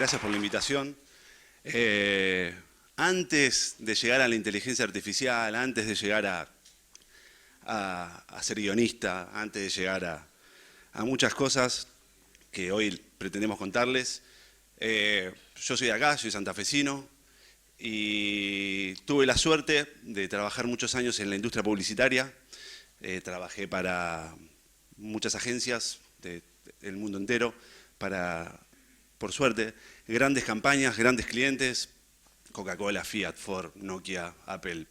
Gracias por la invitación. Antes de llegar a la inteligencia artificial, antes de llegar a ser guionista, antes de llegar a muchas cosas que hoy pretendemos contarles, yo soy de acá, soy santafesino y tuve la suerte de trabajar muchos años en la industria publicitaria. Trabajé para muchas agencias del mundo entero, por suerte, grandes campañas, grandes clientes, Coca-Cola, Fiat, Ford, Nokia, Apple,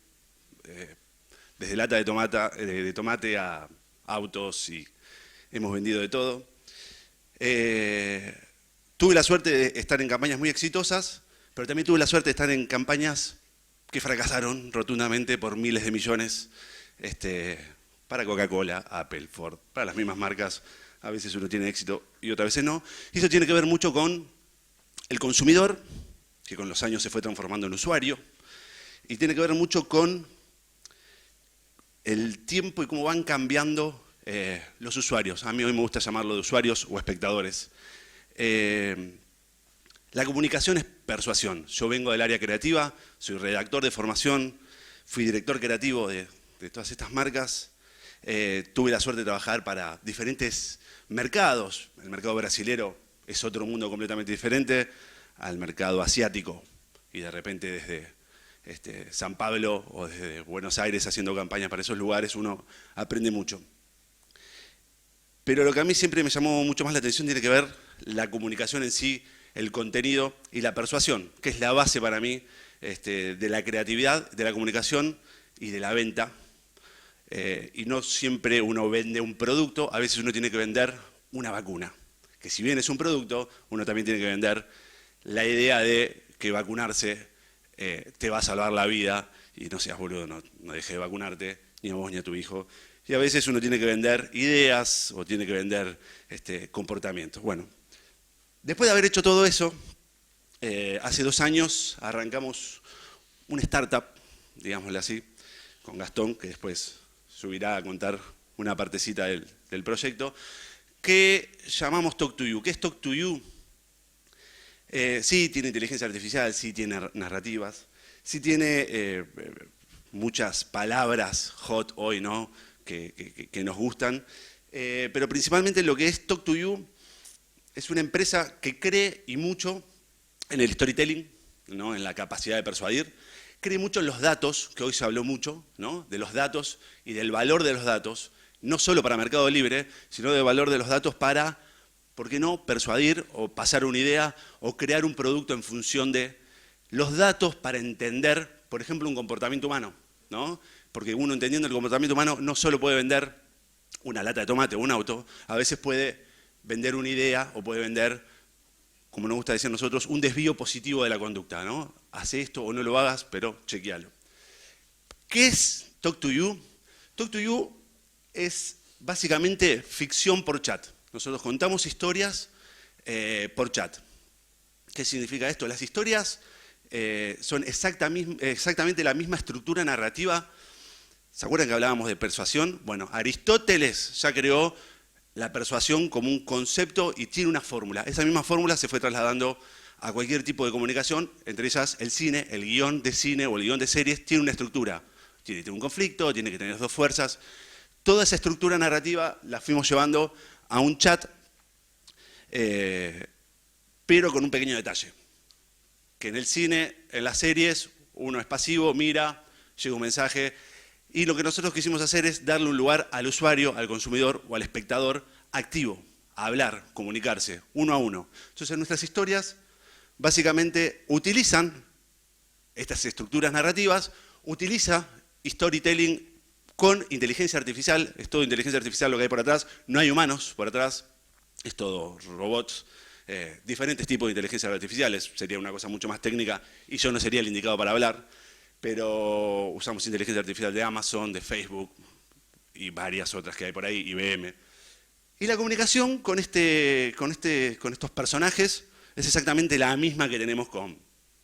desde lata de tomate a autos, y hemos vendido de todo. Tuve la suerte de estar en campañas muy exitosas, pero también tuve la suerte de estar en campañas que fracasaron rotundamente por miles de millones, para Coca-Cola, Apple, Ford, para las mismas marcas. A veces uno tiene éxito y otras veces no. Y eso tiene que ver mucho con el consumidor, que con los años se fue transformando en usuario, y tiene que ver mucho con el tiempo y cómo van cambiando los usuarios. A mí hoy me gusta llamarlo de usuarios o espectadores. La comunicación es persuasión. Yo vengo del área creativa, soy redactor de formación, fui director creativo de todas estas marcas. Tuve la suerte de trabajar para diferentes mercados. El mercado brasilero es otro mundo completamente diferente al mercado asiático, y de repente desde San Pablo o desde Buenos Aires haciendo campañas para esos lugares uno aprende mucho. Pero lo que a mí siempre me llamó mucho más la atención tiene que ver la comunicación en sí, el contenido y la persuasión, que es la base para mí de la creatividad, de la comunicación y de la venta. Y no siempre uno vende un producto, a veces uno tiene que vender una vacuna, que si bien es un producto, uno también tiene que vender la idea de que vacunarse te va a salvar la vida, y no seas boludo, no dejes de vacunarte, ni a vos ni a tu hijo. Y a veces uno tiene que vender ideas o tiene que vender comportamientos. Bueno, después de haber hecho todo eso, hace 2 años arrancamos una startup, digámosle así, con Gastón, que después subirá a contar una partecita del proyecto, que llamamos Talk to You. ¿Qué es Talk to You? Sí tiene inteligencia artificial, sí tiene narrativas, sí tiene muchas palabras hot hoy, ¿no?, que nos gustan, pero principalmente lo que es Talk to You es una empresa que cree y mucho en el storytelling, ¿no?, en la capacidad de persuadir. Cree mucho en los datos, que hoy se habló mucho, ¿no?, de los datos y del valor de los datos, no solo para Mercado Libre, sino del valor de los datos para, ¿por qué no?, persuadir o pasar una idea o crear un producto en función de los datos para entender, por ejemplo, un comportamiento humano, ¿no? Porque uno, entendiendo el comportamiento humano, no solo puede vender una lata de tomate o un auto, a veces puede vender una idea o puede vender, como nos gusta decir nosotros, un desvío positivo de la conducta, ¿no? Hace esto o no lo hagas, pero chequealo. ¿Qué es Talk to You? Talk to You es básicamente ficción por chat. Nosotros contamos historias por chat. ¿Qué significa esto? Las historias son exactamente la misma estructura narrativa. ¿Se acuerdan que hablábamos de persuasión? Bueno, Aristóteles ya creó la persuasión como un concepto y tiene una fórmula. Esa misma fórmula se fue trasladando a cualquier tipo de comunicación, entre ellas el cine, el guión de cine o el guión de series, tiene una estructura. Tiene que tener un conflicto, tiene que tener 2 fuerzas. Toda esa estructura narrativa la fuimos llevando a un chat, pero con un pequeño detalle. Que en el cine, en las series, uno es pasivo, mira, llega un mensaje, y lo que nosotros quisimos hacer es darle un lugar al usuario, al consumidor o al espectador activo, a hablar, comunicarse, uno a uno. Entonces nuestras historias básicamente utilizan estas estructuras narrativas, utiliza storytelling con inteligencia artificial, es todo inteligencia artificial lo que hay por atrás, no hay humanos por atrás, es todo robots, diferentes tipos de inteligencias artificiales, sería una cosa mucho más técnica y yo no sería el indicado para hablar, pero usamos inteligencia artificial de Amazon, de Facebook y varias otras que hay por ahí, IBM. Y la comunicación con estos personajes es exactamente la misma que tenemos con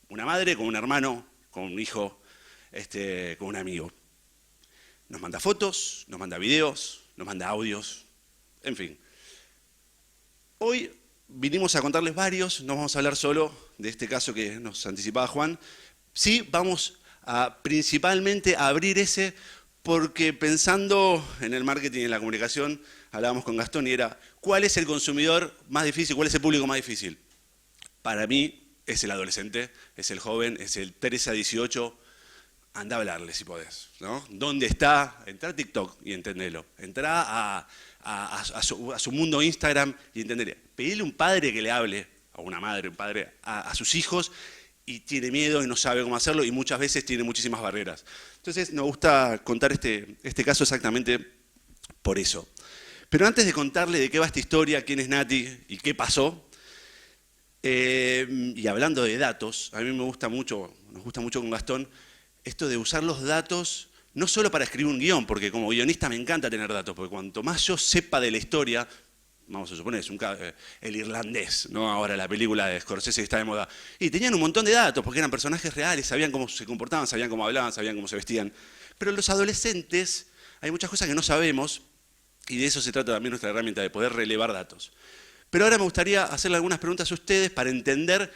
una madre, con un hermano, con un hijo, con un amigo. Nos manda fotos, nos manda videos, nos manda audios, en fin. Hoy vinimos a contarles varios, no vamos a hablar solo de este caso que nos anticipaba Juan. Sí, vamos a principalmente abrir ese, porque pensando en el marketing y en la comunicación, hablábamos con Gastón y era, ¿cuál es el consumidor más difícil? ¿Cuál es el público más difícil? Para mí es el adolescente, es el joven, es el 13 a 18. Anda a hablarle si podés, ¿no? ¿Dónde está? Entrá a TikTok y entendelo. Entrá a su mundo Instagram y entendelo. Pedile a un padre que le hable, a una madre, un padre, a sus hijos y tiene miedo y no sabe cómo hacerlo y muchas veces tiene muchísimas barreras. Entonces nos gusta contar este caso exactamente por eso. Pero antes de contarle de qué va esta historia, quién es Nati y qué pasó, y hablando de datos, a mí nos gusta mucho con Gastón, esto de usar los datos no solo para escribir un guión, porque como guionista me encanta tener datos, porque cuanto más yo sepa de la historia, vamos a suponer, es El Irlandés, ¿no? Ahora la película de Scorsese que está de moda, y tenían un montón de datos, porque eran personajes reales, sabían cómo se comportaban, sabían cómo hablaban, sabían cómo se vestían. Pero los adolescentes, hay muchas cosas que no sabemos, y de eso se trata también nuestra herramienta, de poder relevar datos. Pero ahora me gustaría hacerle algunas preguntas a ustedes para entender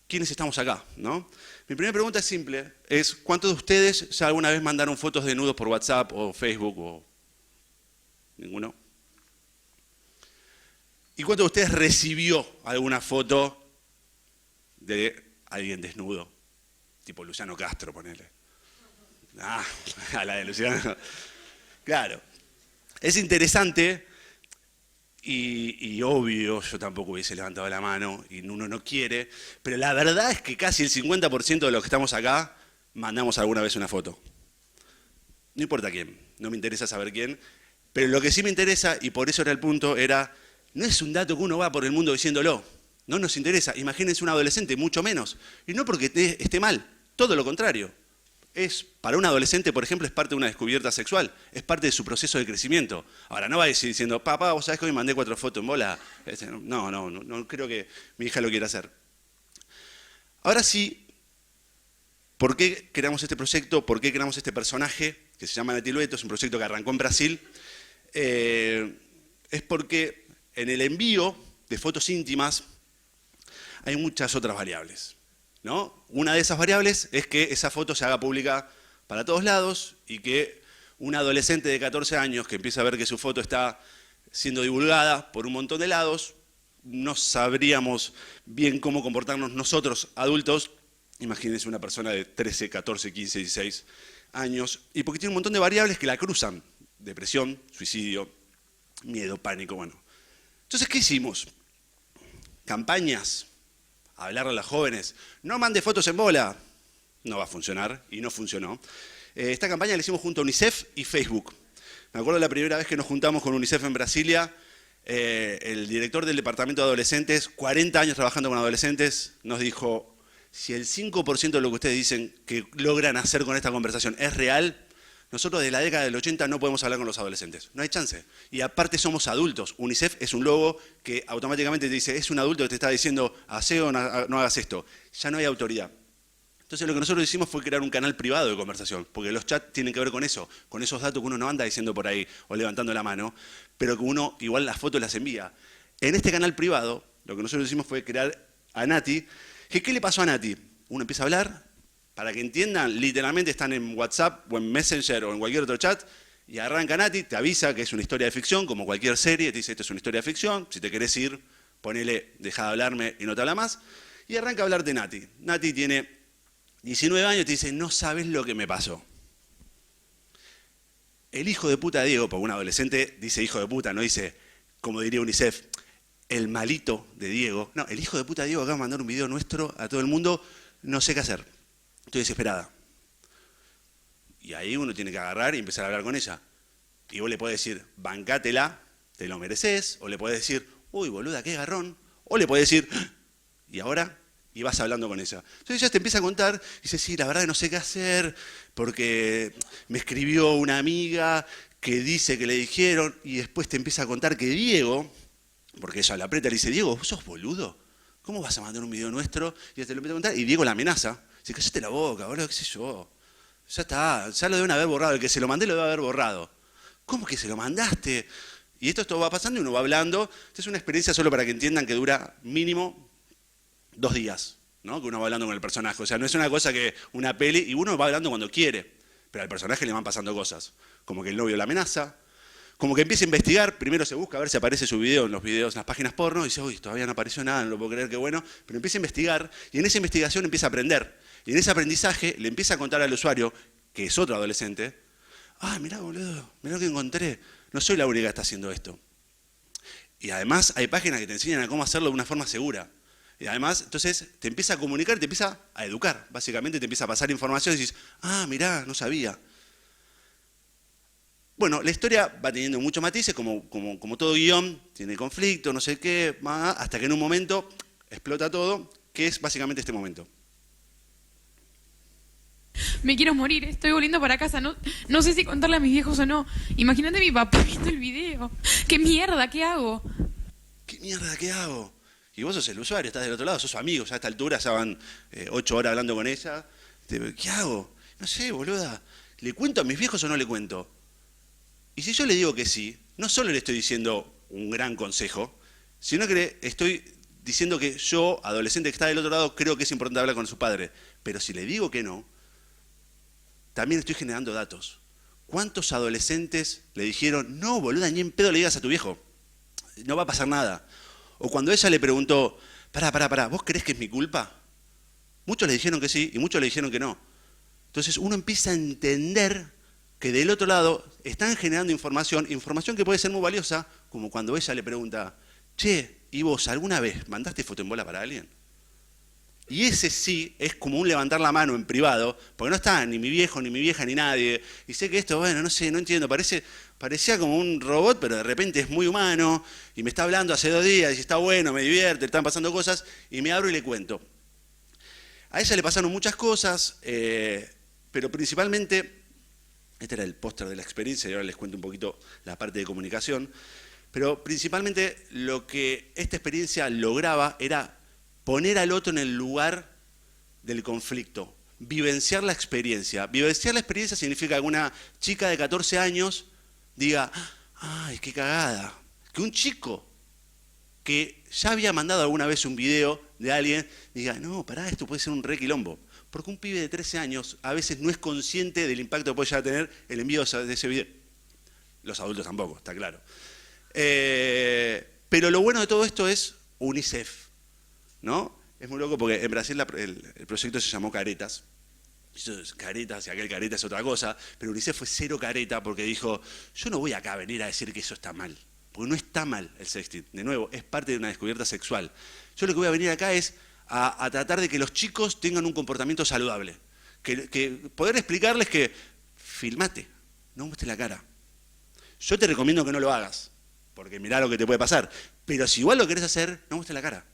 quiénes estamos acá, ¿no? Mi primera pregunta es simple, es ¿cuántos de ustedes ya alguna vez mandaron fotos de nudos por WhatsApp o Facebook o ninguno? ¿Y cuántos de ustedes recibió alguna foto de alguien desnudo? Tipo Luciano Castro, ponele. Ah, a la de Luciano. Claro. Es interesante y obvio, yo tampoco hubiese levantado la mano y uno no quiere, pero la verdad es que casi el 50% de los que estamos acá mandamos alguna vez una foto. No importa quién, no me interesa saber quién, pero lo que sí me interesa, y por eso era el punto, era, no es un dato que uno va por el mundo diciéndolo, no nos interesa. Imagínense un adolescente, mucho menos, y no porque esté mal, todo lo contrario. Para un adolescente, por ejemplo, es parte de una descubierta sexual, es parte de su proceso de crecimiento. Ahora, no va a decir diciendo, papá, vos sabés que hoy mandé 4 fotos en bola. No creo que mi hija lo quiera hacer. Ahora sí, ¿por qué creamos este proyecto? ¿Por qué creamos este personaje que se llama Nati Lueto? Es un proyecto que arrancó en Brasil. Es porque en el envío de fotos íntimas hay muchas otras variables, ¿no? Una de esas variables es que esa foto se haga pública para todos lados y que un adolescente de 14 años que empieza a ver que su foto está siendo divulgada por un montón de lados, no sabríamos bien cómo comportarnos nosotros, adultos. Imagínense una persona de 13, 14, 15, 16 años, y porque tiene un montón de variables que la cruzan. Depresión, suicidio, miedo, pánico, bueno. Entonces, ¿qué hicimos? Campañas. Hablarle a las jóvenes, no mande fotos en bola, no va a funcionar, y no funcionó. Esta campaña la hicimos junto a UNICEF y Facebook. Me acuerdo la primera vez que nos juntamos con UNICEF en Brasilia, el director del departamento de adolescentes, 40 años trabajando con adolescentes, nos dijo, si el 5% de lo que ustedes dicen que logran hacer con esta conversación es real, nosotros desde la década del 80 no podemos hablar con los adolescentes, no hay chance. Y aparte somos adultos, UNICEF es un logo que automáticamente te dice, es un adulto que te está diciendo, hacé o no hagas esto, ya no hay autoridad. Entonces lo que nosotros hicimos fue crear un canal privado de conversación, porque los chats tienen que ver con eso, con esos datos que uno no anda diciendo por ahí o levantando la mano, pero que uno igual las fotos las envía. En este canal privado, lo que nosotros hicimos fue crear a Nati, ¿qué le pasó a Nati? Uno empieza a hablar. Para que entiendan, literalmente están en WhatsApp o en Messenger o en cualquier otro chat y arranca Nati, te avisa que es una historia de ficción, como cualquier serie, te dice esto es una historia de ficción, si te querés ir, ponele, deja de hablarme y no te habla más. Y arranca a hablarte Nati. Nati tiene 19 años y te dice, no sabes lo que me pasó. El hijo de puta de Diego, porque un adolescente dice hijo de puta, no dice, como diría UNICEF, el malito de Diego. No, el hijo de puta de Diego acaba de mandar un video nuestro a todo el mundo, no sé qué hacer. Estoy desesperada. Y ahí uno tiene que agarrar y empezar a hablar con ella. Y vos le podés decir, bancátela, te lo mereces, o le podés decir, uy, boluda, qué garrón. O le podés decir, ¿y ahora? Y vas hablando con ella. Entonces ella te empieza a contar, y dice, sí, la verdad que no sé qué hacer, porque me escribió una amiga que dice que le dijeron, y después te empieza a contar que Diego, porque ella la aprieta y le dice, Diego, ¿vos sos boludo? ¿Cómo vas a mandar un video nuestro? Y ella te lo empieza a contar, y Diego la amenaza. Dice, cállate la boca, boludo, qué sé yo. Ya está, ya lo deben haber borrado. El que se lo mandé lo debe haber borrado. ¿Cómo que se lo mandaste? Y esto va pasando y uno va hablando. Esta es una experiencia solo para que entiendan que dura mínimo 2 días, ¿no? Que uno va hablando con el personaje. O sea, no es una cosa que una peli, y uno va hablando cuando quiere, pero al personaje le van pasando cosas. Como que el novio la amenaza, como que empieza a investigar, primero se busca a ver si aparece su video en los videos, en las páginas porno, y dice, uy, todavía no apareció nada, no lo puedo creer, qué bueno, pero empieza a investigar, y en esa investigación empieza a aprender. Y en ese aprendizaje le empieza a contar al usuario, que es otro adolescente, ah, mirá, boludo, mirá lo que encontré, no soy la única que está haciendo esto. Y además hay páginas que te enseñan a cómo hacerlo de una forma segura. Y además, entonces, te empieza a comunicar, te empieza a educar. Básicamente te empieza a pasar información y dices, ah, mirá, no sabía. Bueno, la historia va teniendo muchos matices, como todo guión, tiene conflicto, no sé qué, hasta que en un momento explota todo, que es básicamente este momento. Me quiero morir, estoy volviendo para casa, no sé si contarle a mis viejos o no. Imagínate a mi papá viendo el video. ¿Qué mierda? ¿Qué hago? ¿Qué mierda? ¿Qué hago? Y vos sos el usuario, estás del otro lado, sos su amigo, ya a esta altura ya van 8 horas hablando con ella. ¿Qué hago? No sé, boluda. ¿Le cuento a mis viejos o no le cuento? Y si yo le digo que sí, no solo le estoy diciendo un gran consejo, sino que le estoy diciendo que yo, adolescente que está del otro lado, creo que es importante hablar con su padre. Pero si le digo que no, también estoy generando datos. ¿Cuántos adolescentes le dijeron, no, boluda, ni en pedo le digas a tu viejo? No va a pasar nada. O cuando ella le preguntó, pará, ¿vos creés que es mi culpa? Muchos le dijeron que sí y muchos le dijeron que no. Entonces uno empieza a entender que del otro lado están generando información que puede ser muy valiosa, como cuando ella le pregunta, che, ¿y vos alguna vez mandaste foto en bola para alguien? Y ese sí es como un levantar la mano en privado, porque no está ni mi viejo, ni mi vieja, ni nadie. Y sé que esto, bueno, no sé, no entiendo, parecía como un robot, pero de repente es muy humano, y me está hablando hace 2 días, y está bueno, me divierte, están pasando cosas, y me abro y le cuento. A ella le pasaron muchas cosas, pero principalmente, este era el póster de la experiencia, y ahora les cuento un poquito la parte de comunicación, pero principalmente lo que esta experiencia lograba era poner al otro en el lugar del conflicto, vivenciar la experiencia. Vivenciar la experiencia significa que una chica de 14 años diga, ay, qué cagada, que un chico que ya había mandado alguna vez un video de alguien diga, no, pará, esto puede ser un re quilombo. Porque un pibe de 13 años a veces no es consciente del impacto que puede llegar a tener el envío de ese video. Los adultos tampoco, está claro. Pero lo bueno de todo esto es UNICEF, ¿no? Es muy loco porque en Brasil el proyecto se llamó Caretas. Caretas y aquel careta es otra cosa, pero UNICEF fue cero careta porque dijo, yo no voy acá a venir a decir que eso está mal, porque no está mal el sexting. De nuevo, es parte de una descubierta sexual. Yo lo que voy a venir acá es a tratar de que los chicos tengan un comportamiento saludable. Que poder explicarles que, filmate, no muestres la cara. Yo te recomiendo que no lo hagas, porque mirá lo que te puede pasar. Pero si igual lo querés hacer, no muestres la cara.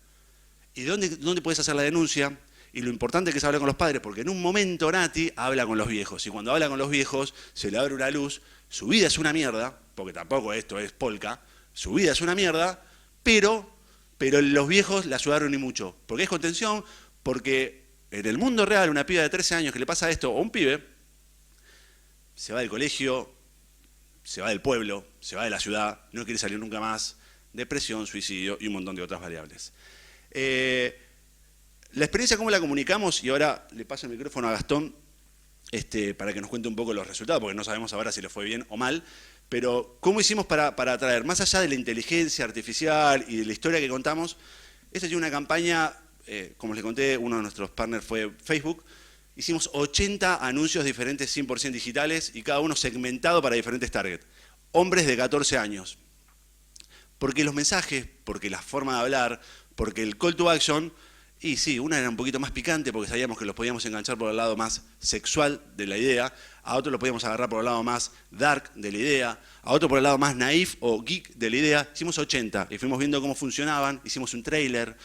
¿Y dónde puedes hacer la denuncia? Y lo importante que es hablar con los padres, porque en un momento Nati habla con los viejos. Y cuando habla con los viejos, se le abre una luz. Su vida es una mierda, porque tampoco esto es polka. Su vida es una mierda, pero los viejos la ayudaron y mucho. Porque es contención, porque en el mundo real, una piba de 13 años que le pasa esto, o un pibe, se va del colegio, se va del pueblo, se va de la ciudad, no quiere salir nunca más, depresión, suicidio y un montón de otras variables. La experiencia, ¿cómo la comunicamos? Y ahora le paso el micrófono a Gastón para que nos cuente un poco los resultados, porque no sabemos ahora si le fue bien o mal, pero ¿cómo hicimos para atraer, más allá de la inteligencia artificial y de la historia que contamos? Esta es una campaña, como les conté, uno de nuestros partners fue Facebook. Hicimos 80 anuncios diferentes 100% digitales y cada uno segmentado para diferentes targets. Hombres de 14 años. Porque los mensajes, porque la forma de hablar, porque el call to action, y sí, una era un poquito más picante porque sabíamos que los podíamos enganchar por el lado más sexual de la idea, a otro lo podíamos agarrar por el lado más dark de la idea, a otro por el lado más naif o geek de la idea. Hicimos 80 y fuimos viendo cómo funcionaban, hicimos un trailer,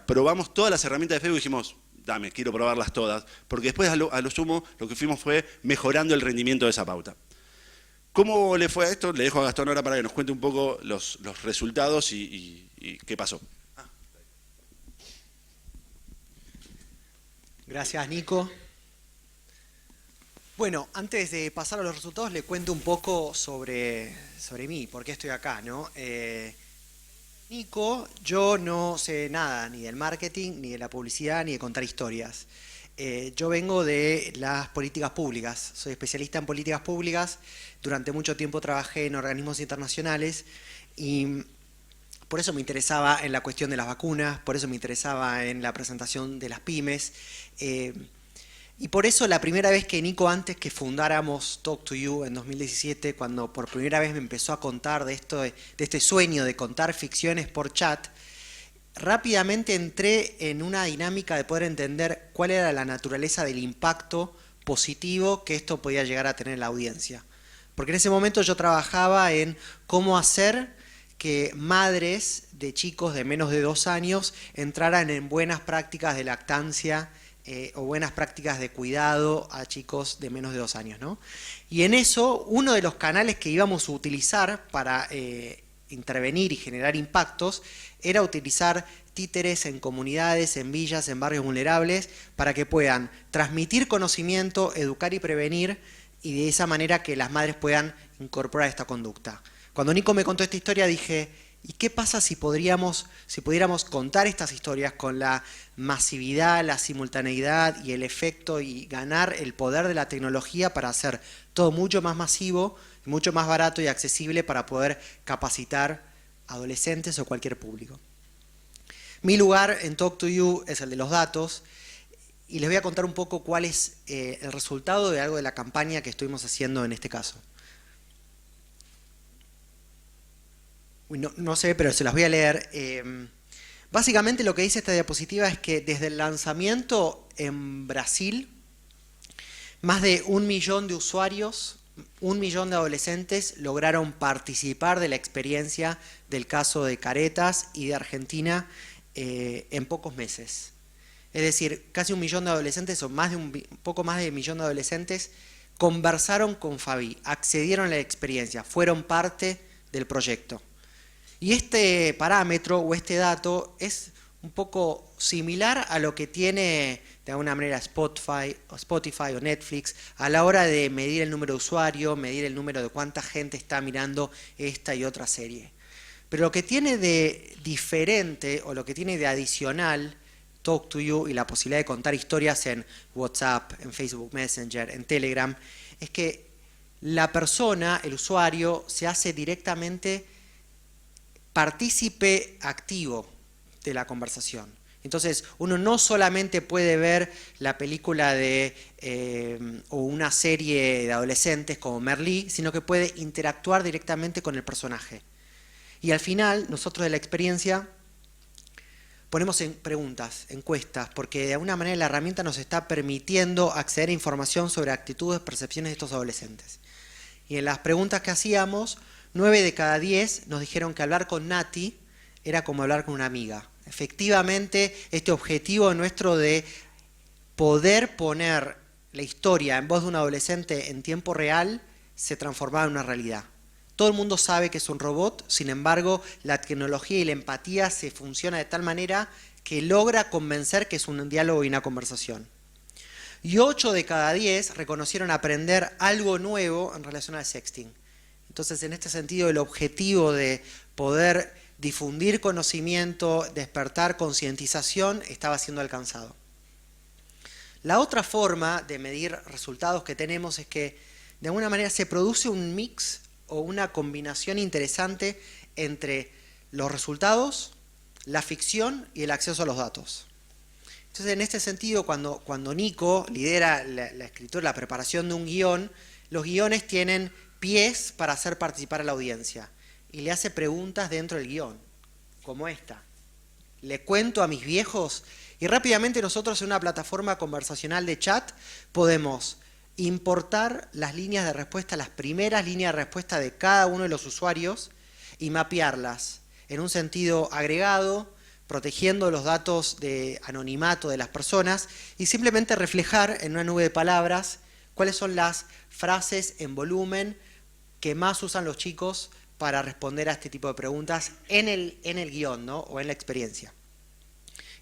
probamos todas las herramientas de Facebook y dijimos, dame, quiero probarlas todas, porque después a lo sumo lo que fuimos fue mejorando el rendimiento de esa pauta. ¿Cómo le fue a esto? Le dejo a Gastón ahora para que nos cuente un poco los resultados y qué pasó. Gracias, Nico. Bueno, antes de pasar a los resultados, le cuento un poco sobre mí, por qué estoy acá, ¿no? Nico, yo no sé nada ni del marketing, ni de la publicidad, ni de contar historias. Yo vengo de las políticas públicas, soy especialista en políticas públicas, durante mucho tiempo trabajé en organismos internacionales y por eso me interesaba en la cuestión de las vacunas, por eso me interesaba en la presentación de las pymes. Y por eso la primera vez que Nico, antes que fundáramos Talk to You en 2017, cuando por primera vez me empezó a contar de este sueño de contar ficciones por chat, rápidamente entré en una dinámica de poder entender cuál era la naturaleza del impacto positivo que esto podía llegar a tener en la audiencia. Porque en ese momento yo trabajaba en cómo hacer que madres de chicos de menos de 2 años entraran en buenas prácticas de lactancia o buenas prácticas de cuidado a chicos de menos de 2 años, ¿no? Y en eso, uno de los canales que íbamos a utilizar para intervenir y generar impactos era utilizar títeres en comunidades, en villas, en barrios vulnerables, para que puedan transmitir conocimiento, educar y prevenir, y de esa manera que las madres puedan incorporar esta conducta. Cuando Nico me contó esta historia dije, ¿y qué pasa si pudiéramos contar estas historias con la masividad, la simultaneidad y el efecto y ganar el poder de la tecnología para hacer todo mucho más masivo, mucho más barato y accesible para poder capacitar adolescentes o cualquier público? Mi lugar en Talk to You es el de los datos y les voy a contar un poco cuál es el resultado de algo de la campaña que estuvimos haciendo en este caso. No sé, pero se las voy a leer. Básicamente lo que dice esta diapositiva es que desde el lanzamiento en Brasil, más de 1 millón de usuarios, 1 millón de adolescentes lograron participar de la experiencia del caso de Caretas y de Argentina en pocos meses. Es decir, casi 1 millón de adolescentes, o poco más de 1 millón de adolescentes, conversaron con Fabi, accedieron a la experiencia, fueron parte del proyecto. Y este parámetro o este dato es un poco similar a lo que tiene de alguna manera Spotify o Netflix a la hora de medir el número de usuarios, medir el número de cuánta gente está mirando esta y otra serie. Pero lo que tiene de diferente o lo que tiene de adicional Talk to You y la posibilidad de contar historias en WhatsApp, en Facebook Messenger, en Telegram, es que la persona, el usuario, se hace directamente partícipe activo de la conversación. Entonces, uno no solamente puede ver la película o una serie de adolescentes como Merlí, sino que puede interactuar directamente con el personaje. Y al final, nosotros de la experiencia ponemos en preguntas, encuestas, porque de alguna manera la herramienta nos está permitiendo acceder a información sobre actitudes, percepciones de estos adolescentes. Y en las preguntas que hacíamos, 9 de cada 10 nos dijeron que hablar con Nati era como hablar con una amiga. Efectivamente, este objetivo nuestro de poder poner la historia en voz de un adolescente en tiempo real se transformaba en una realidad. Todo el mundo sabe que es un robot, sin embargo, la tecnología y la empatía se funciona de tal manera que logra convencer que es un diálogo y una conversación. Y 8 de cada 10 reconocieron aprender algo nuevo en relación al sexting. Entonces, en este sentido, el objetivo de poder difundir conocimiento, despertar concientización, estaba siendo alcanzado. La otra forma de medir resultados que tenemos es que, de alguna manera, se produce un mix o una combinación interesante entre los resultados, la ficción y el acceso a los datos. Entonces, en este sentido, cuando Nico lidera la escritura, la preparación de un guión, los guiones tienen pies para hacer participar a la audiencia y le hace preguntas dentro del guión, como esta. Le cuento a mis viejos y rápidamente nosotros en una plataforma conversacional de chat podemos importar las líneas de respuesta, las primeras líneas de respuesta de cada uno de los usuarios y mapearlas en un sentido agregado, protegiendo los datos de anonimato de las personas y simplemente reflejar en una nube de palabras cuáles son las frases en volumen que más usan los chicos para responder a este tipo de preguntas en el guión, ¿no? O en la experiencia.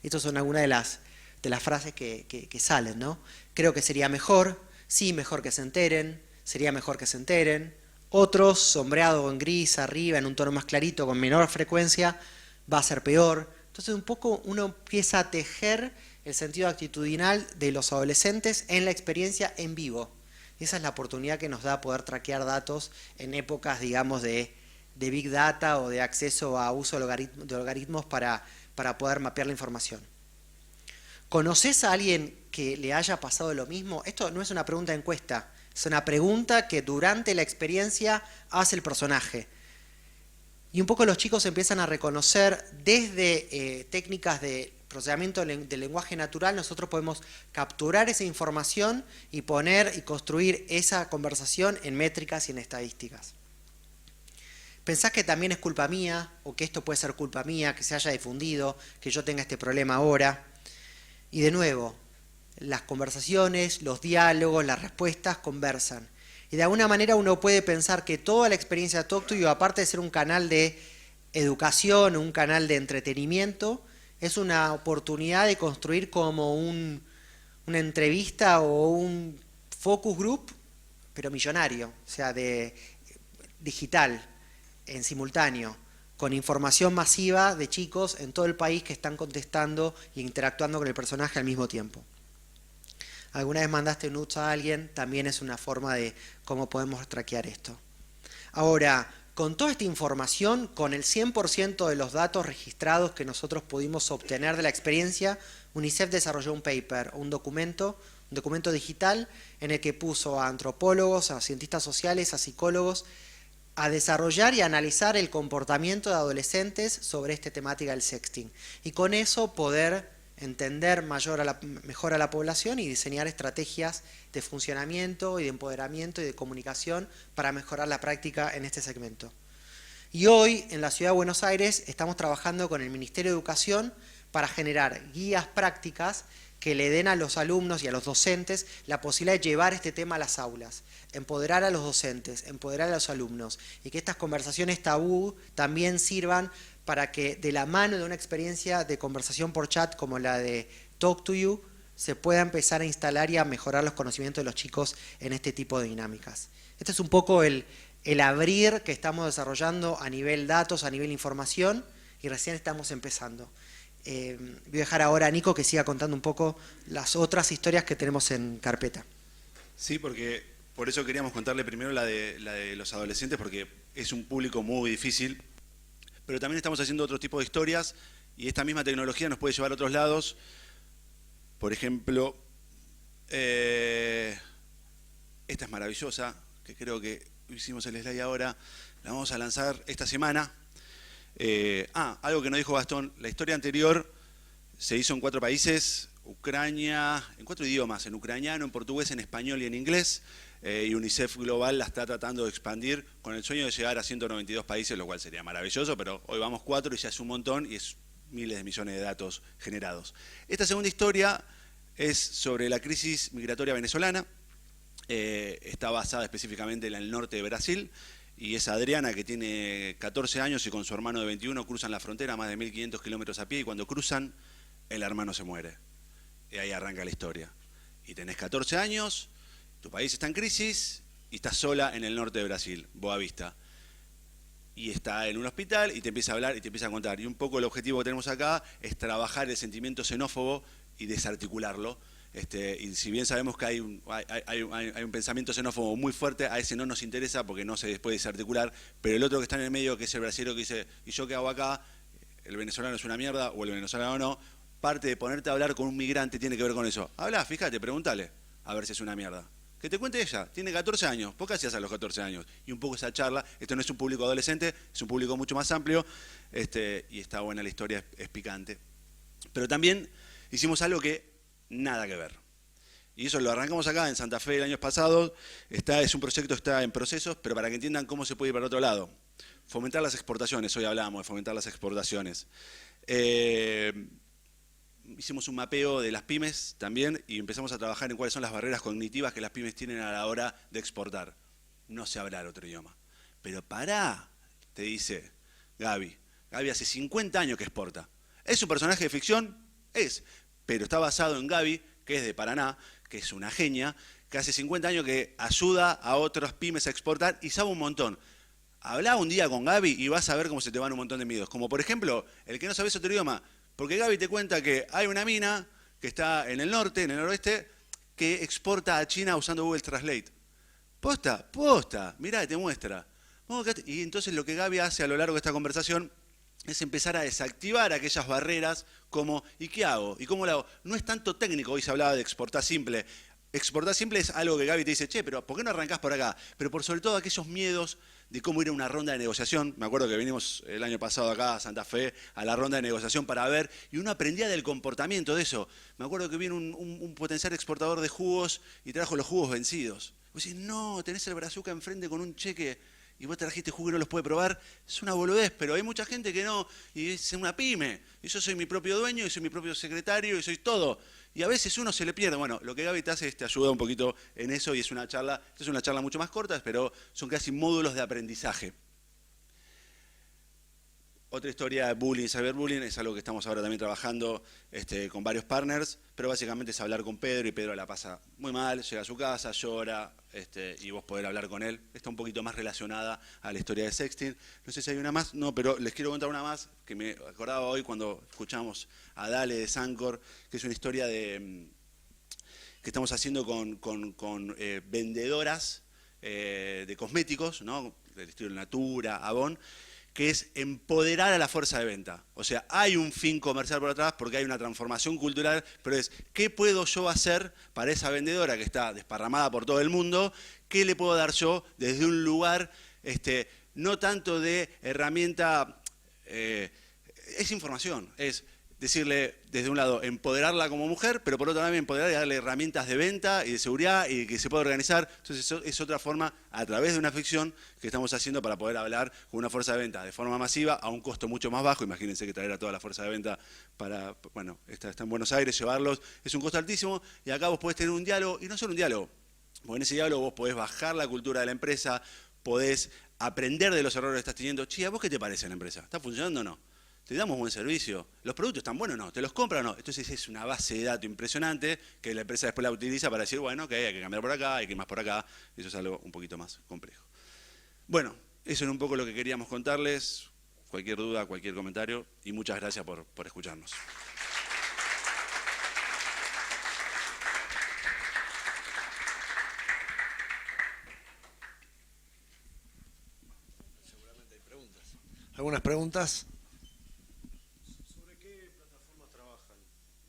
Estas son algunas de las frases que salen, ¿no? Creo que sería mejor Sí, mejor que se enteren, sería mejor que se enteren. Otros, sombreado en gris, arriba, en un tono más clarito, con menor frecuencia, va a ser peor. Entonces un poco uno empieza a tejer el sentido actitudinal de los adolescentes en la experiencia en vivo. Y esa es la oportunidad que nos da poder traquear datos en épocas, digamos, de Big Data o de acceso a uso de algoritmos para poder mapear la información. ¿Conoces a alguien que le haya pasado lo mismo? Esto no es una pregunta de encuesta, es una pregunta que durante la experiencia hace el personaje. Y un poco los chicos empiezan a reconocer desde técnicas de procesamiento del lenguaje natural, nosotros podemos capturar esa información y poner y construir esa conversación en métricas y en estadísticas. ¿Pensás que también es culpa mía o que esto puede ser culpa mía, que se haya difundido, que yo tenga este problema ahora? Y de nuevo, las conversaciones, los diálogos, las respuestas conversan. Y de alguna manera uno puede pensar que toda la experiencia TalkToYou, aparte de ser un canal de educación, un canal de entretenimiento, es una oportunidad de construir como una entrevista o un focus group, pero millonario, o sea, digital, en simultáneo, con información masiva de chicos en todo el país que están contestando e interactuando con el personaje al mismo tiempo. ¿Alguna vez mandaste nudes a alguien? También es una forma de cómo podemos traquear esto. Ahora, con toda esta información, con el 100% de los datos registrados que nosotros pudimos obtener de la experiencia, UNICEF desarrolló un paper, un documento digital en el que puso a antropólogos, a cientistas sociales, a psicólogos, a desarrollar y analizar el comportamiento de adolescentes sobre esta temática del sexting. Y con eso poder entender mejor a la población y diseñar estrategias de funcionamiento y de empoderamiento y de comunicación para mejorar la práctica en este segmento. Y hoy en la Ciudad de Buenos Aires estamos trabajando con el Ministerio de Educación para generar guías prácticas que le den a los alumnos y a los docentes la posibilidad de llevar este tema a las aulas, empoderar a los docentes, empoderar a los alumnos y que estas conversaciones tabú también sirvan para que de la mano de una experiencia de conversación por chat como la de TalkToYou se pueda empezar a instalar y a mejorar los conocimientos de los chicos en este tipo de dinámicas. Este es un poco el abrir que estamos desarrollando a nivel datos, a nivel información y recién estamos empezando. Voy a dejar ahora a Nico que siga contando un poco las otras historias que tenemos en carpeta. Sí, porque por eso queríamos contarle primero la de los adolescentes, porque es un público muy difícil, pero también estamos haciendo otro tipo de historias y esta misma tecnología nos puede llevar a otros lados. Por ejemplo, esta es maravillosa, que creo que hicimos el slide ahora, la vamos a lanzar esta semana. Algo que no dijo Gastón, la historia anterior se hizo en 4 países, Ucrania, en 4 idiomas, en ucraniano, en portugués, en español y en inglés, y UNICEF Global la está tratando de expandir con el sueño de llegar a 192 países, lo cual sería maravilloso, pero hoy vamos 4 y ya es un montón y es miles de millones de datos generados. Esta segunda historia es sobre la crisis migratoria venezolana, está basada específicamente en el norte de Brasil, y es Adriana, que tiene 14 años y con su hermano de 21 cruzan la frontera, más de 1.500 kilómetros a pie, y cuando cruzan, el hermano se muere. Y ahí arranca la historia. Y tenés 14 años, tu país está en crisis, y estás sola en el norte de Brasil, Boavista. Y está en un hospital, y te empieza a hablar, y te empieza a contar. Y un poco el objetivo que tenemos acá es trabajar el sentimiento xenófobo y desarticularlo. Y si bien sabemos que hay un pensamiento xenófobo muy fuerte, a ese no nos interesa porque no se puede desarticular, pero el otro que está en el medio, que es el brasileño que dice, ¿y yo qué hago acá? ¿El venezolano es una mierda o el venezolano no? Parte de ponerte a hablar con un migrante tiene que ver con eso. Habla, fíjate, pregúntale, a ver si es una mierda. Que te cuente ella, tiene 14 años, ¿por qué hacías a los 14 años? Y un poco esa charla, esto no es un público adolescente, es un público mucho más amplio, y está buena la historia, es picante. Pero también hicimos algo que nada que ver. Y eso lo arrancamos acá en Santa Fe el año pasado. Es un proyecto que está en procesos, pero para que entiendan cómo se puede ir para otro lado. Fomentar las exportaciones, hoy hablábamos de fomentar las exportaciones. Hicimos un mapeo de las pymes también y empezamos a trabajar en cuáles son las barreras cognitivas que las pymes tienen a la hora de exportar. No sé hablar otro idioma. Pero pará, te dice Gaby. Gaby hace 50 años que exporta. ¿Es un personaje de ficción? Es. Pero está basado en Gaby, que es de Paraná, que es una genia, que hace 50 años que ayuda a otras pymes a exportar y sabe un montón. Habla un día con Gaby y vas a ver cómo se te van un montón de miedos. Como por ejemplo, el que no sabes otro idioma. Porque Gaby te cuenta que hay una mina que está en el norte, en el noroeste, que exporta a China usando Google Translate. Posta, mirá, te muestra. Y entonces lo que Gaby hace a lo largo de esta conversación es empezar a desactivar aquellas barreras como, ¿y qué hago? ¿Y cómo lo hago? No es tanto técnico, hoy se hablaba de exportar simple. Exportar simple es algo que Gaby te dice, che, pero ¿por qué no arrancás por acá? Pero por sobre todo aquellos miedos de cómo ir a una ronda de negociación. Me acuerdo que vinimos el año pasado acá a Santa Fe a la ronda de negociación para ver, y uno aprendía del comportamiento de eso. Me acuerdo que vino un potencial exportador de jugos y trajo los jugos vencidos. Vos decís, no, tenés el brazuca enfrente con un cheque y vos trajiste jugo y no los puede probar. Es una boludez, pero hay mucha gente que no, y es una pyme. Y yo soy mi propio dueño, y soy mi propio secretario, y soy todo. Y a veces uno se le pierde. Bueno, lo que Gaby te hace es te ayuda un poquito en eso, y es una charla mucho más corta, pero son casi módulos de aprendizaje. Otra historia de bullying, cyberbullying, es algo que estamos ahora también trabajando con varios partners, pero básicamente es hablar con Pedro, y Pedro la pasa muy mal, llega a su casa, llora, y vos poder hablar con él. Está un poquito más relacionada a la historia de sexting. No sé si hay una más, no, pero les quiero contar una más que me acordaba hoy cuando escuchamos a Dale de Sancor, que es una historia que estamos haciendo con vendedoras de cosméticos, ¿no? Del estilo Natura, Avon, que es empoderar a la fuerza de venta. O sea, hay un fin comercial por atrás porque hay una transformación cultural, pero es, ¿qué puedo yo hacer para esa vendedora que está desparramada por todo el mundo? ¿Qué le puedo dar yo desde un lugar, no tanto de herramienta, es información, es decirle desde un lado, empoderarla como mujer, pero por otro lado también empoderar y darle herramientas de venta y de seguridad y que se pueda organizar. Entonces eso es otra forma, a través de una ficción, que estamos haciendo para poder hablar con una fuerza de venta de forma masiva a un costo mucho más bajo. Imagínense que traer a toda la fuerza de venta para, bueno, está en Buenos Aires, llevarlos, es un costo altísimo, y acá vos podés tener un diálogo, y no solo un diálogo, porque en ese diálogo vos podés bajar la cultura de la empresa, podés aprender de los errores que estás teniendo. Che, ¿a vos qué te parece la empresa? ¿Está funcionando o no? ¿Te damos buen servicio? ¿Los productos están buenos o no? ¿Te los compran o no? Entonces es una base de datos impresionante que la empresa después la utiliza para decir, bueno, hay que cambiar por acá, hay que ir más por acá. Eso es algo un poquito más complejo. Bueno, eso es un poco lo que queríamos contarles. Cualquier duda, cualquier comentario, y muchas gracias por escucharnos. Seguramente hay preguntas. ¿Algunas preguntas? ¿Sobre qué plataformas trabajan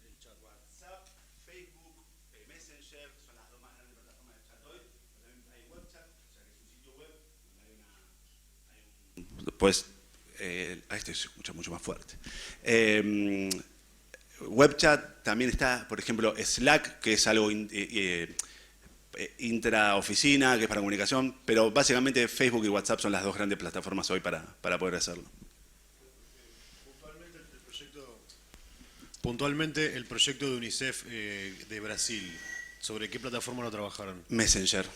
el chat? WhatsApp, Facebook, Messenger, son las dos más grandes plataformas de chat hoy. También hay WebChat, o sea que es un sitio web donde pues, este se escucha mucho más fuerte. WebChat también está, por ejemplo, Slack, que es algo intraoficina, que es para comunicación, pero básicamente Facebook y WhatsApp son las dos grandes plataformas hoy para poder hacerlo. Puntualmente el proyecto de UNICEF de Brasil, ¿sobre qué plataforma lo trabajaron? Messenger.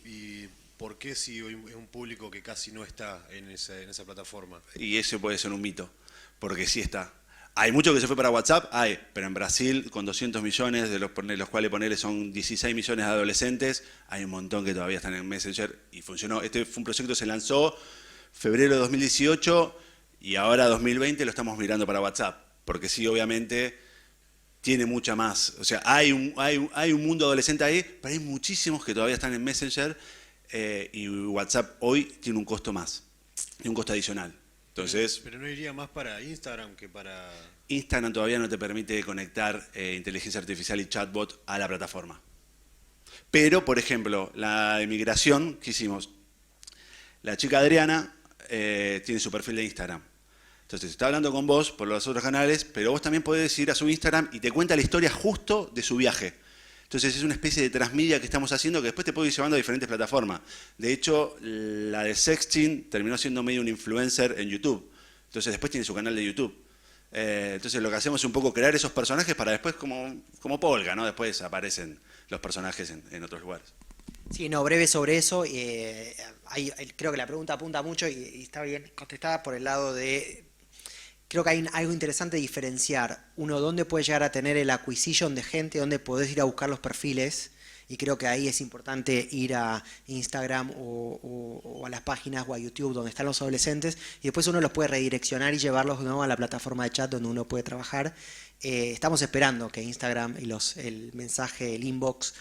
¿Y por qué si es un público que casi no está en esa plataforma? Y eso puede ser un mito, porque sí está. Hay mucho que se fue para WhatsApp, pero en Brasil, con 200 millones, de los cuales ponerle son 16 millones de adolescentes, hay un montón que todavía están en Messenger y funcionó. Este fue un proyecto que se lanzó febrero de 2018 y ahora 2020 lo estamos mirando para WhatsApp, porque sí, obviamente, tiene mucha más. O sea, hay un mundo adolescente ahí, pero hay muchísimos que todavía están en Messenger, y WhatsApp hoy tiene un costo más, tiene un costo adicional. Entonces, pero no iría más para Instagram que para... Instagram todavía no te permite conectar inteligencia artificial y chatbot a la plataforma. Pero, por ejemplo, la de migración que hicimos, la chica Adriana tiene su perfil de Instagram. Entonces está hablando con vos por los otros canales, pero vos también podés ir a su Instagram y te cuenta la historia justo de su viaje. Entonces es una especie de transmedia que estamos haciendo que después te puede ir llevando a diferentes plataformas. De hecho, la de sexting terminó siendo medio un influencer en YouTube. Entonces después tiene su canal de YouTube. Entonces lo que hacemos es un poco crear esos personajes para después, como Polka, ¿no? Después aparecen los personajes en otros lugares. Sí, no, breve sobre eso. Creo que la pregunta apunta mucho y está bien contestada por el lado de... Creo que hay algo interesante de diferenciar. Uno, dónde puede llegar a tener el acquisition de gente, dónde podés ir a buscar los perfiles Y creo que ahí es importante ir a Instagram o a las páginas o a YouTube donde están los adolescentes y después uno los puede redireccionar y llevarlos, ¿no?, a la plataforma de chat donde uno puede trabajar. Estamos esperando que Instagram y el mensaje, el inbox,